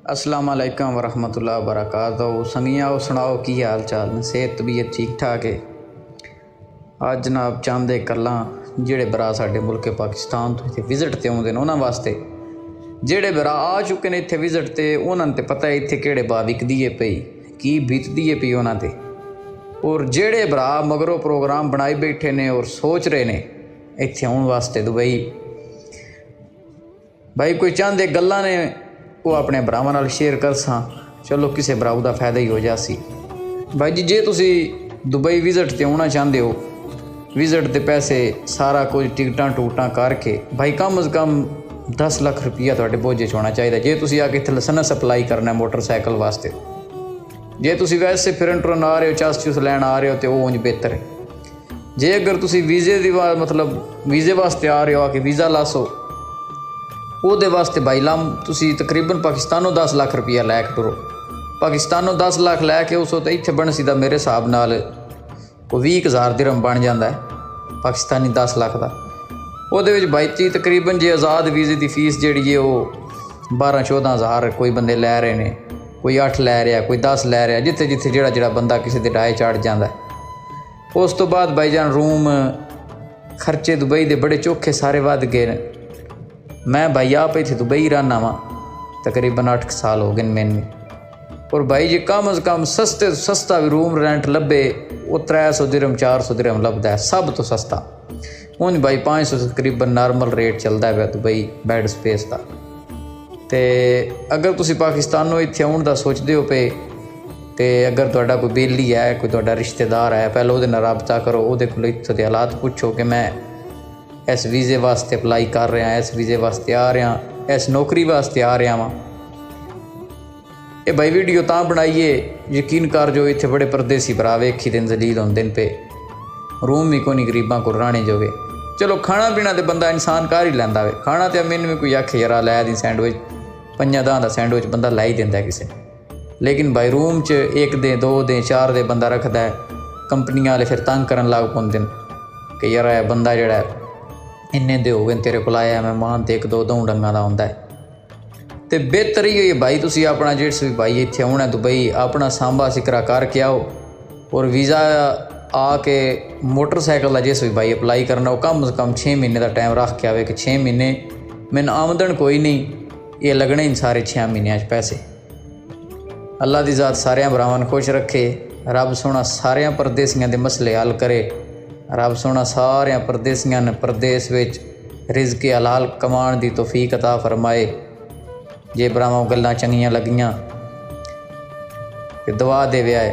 अस्सलाम वालेकुम वरहमतुल्लाहि वबरकातुहू। संगिया सुनाओ की हाल चाल ने, सेहत तबीयत ठीक ठाक है। अज जनाब चाहते कल्ला जेड़े भरा साडे मुल्क पाकिस्तान तो इत्थे विजिट ते आउंदे ने उन्हां वास्ते, जेड़े भरा आ चुके ने इत्थे विजिट ते उन्हां ते पता है इत्थे केड़े भाव विकदी है पई, की बीतदी है पई उन्हां ते। और जेड़े भरा मगरों प्रोग्राम बनाई बैठे ने और सोच रहे ने इत्थे आउण वास्ते दुबई, भाई कोई चाहते गल्लां ने वो अपने भरावां नाल शेयर कर सा, चलो किसी भराऊ का फायदा ही हो जासी। भाई जी जे तुसी दुबई विजिट ते आना चाहते हो, विजिट के पैसे सारा कुछ टिकटां टूकटां करके भाई कम अज़ कम 10 लाख रुपया तुहाडे बोझे च होना चाहिए। जे तुसी आके इत्थे लाइसेंस अप्लाई करना मोटरसाइकिल वास्ते, जे तुसी वैसे फिरन टुरन आ रहे हो, चस चुस लैन आ रहे हो तो उंज बेहतर है। जे अगर तुसी वीज़े दी मतलब वीज़े वास्ते आ रहे हो, आके वीज़ा लासो ਉਹਦੇ वास्ते भाई लाम तुसी तकरीबन पाकिस्तानों 10 लाख रुपया लैके टुरो। पाकिस्तानों 10 लाख लैके उस तो इत्थे बन सीधा मेरे हिसाब नाल कोई 20,000 दिरहम बन जाता है पाकिस्तानी 10 लाख का। ਉਹਦੇ ਵਿੱਚ भाई जी तकरीबन जे आज़ाद वीज़े की फीस जी है वो 12-14 हज़ार कोई बंदे लै रहे हैं, कोई 8 लै रहा, कोई 10 लै रहा, जिथे जिथे जोड़ा बंदा किसी के डाए चढ़ जाता है। उस तो बाद भाई जान रूम खर्चे दुबई के बड़े चौखे सारे वध गए ने। मैं भाई आप इत्थे दुबई रहना वा तकरीबन 8 साल हो गए मैंने, और भाई जी कम अज़ कम सस्ते तो सस्ता भी रूम रेंट लभे वो 300 दिरहम 400 दिरहम लभदा है, सब तो सस्ता। उंज भाई 500 तकरीबन नॉर्मल रेट चलता है दुबई बैड स्पेस का। तो अगर तुसी पाकिस्तानों इत्थे आउण दा सोचते हो पे, तो अगर तुहाडा कोई बेली है, कोई तुहाडा रिश्तेदार है, पहले उहदे नाल राबता करो, उहदे कोल इत्थे दे हालात पुछो कि मैं इस वीज़े वास्ते अप्लाई कर रहा, इस वीज़े वास्ते आ रहा, इस नौकरी वास्ते आ रहा वा। ये भाई वीडियो तां बनाइए यकीन कर जो इत्थे बड़े परदेसी भरा वेखी दिन जलील होंदे पे, रूम भी कोई गरीबां को रहने जोगे। चलो खाना पीना तो बंदा इंसान कर ही लैंदा वे, खाना तो मैनू भी कोई आखे यार लै दी सैंडविच 5-10 का सैंडविच बंदा लै ही दिंदा किसी, लेकिन भाई रूम च 1 दे 2 दे 4 दे बंदा रखता है। कंपनी वाले फिर तंग करन लग पौंदे कि यार यह बंदा जोड़ा इन्ने दे हो गए तेरे को आया मेहमान तो 1-2 डंगा का आंदा है। तो बेहतर ही है भाई तुसी अपना जिस भी भाई इत्थे आना दुबई अपना सांभा सिकरा करके आओ, और वीज़ा आके मोटरसाइकिल का जिस भी भाई अप्लाई करना वो कम से कम 6 महीने का टाइम रख के आवे कि 6 महीने मैंने आमदन कोई नहीं, ये लगने इन सारे 6 महीनों पैसे। अल्लाह की ज़ात सारे भरावां खुश रखे, रब सोना सारे परदेसियों के मसले हल करे, रब सोना सारे परदेसियों ने परदेस विच रिज़्क़ हलाल कमाण दी तौफीक अता फरमाए। जे भरावां गल्लां चंगियां लगियां ते दुआ देवे आए।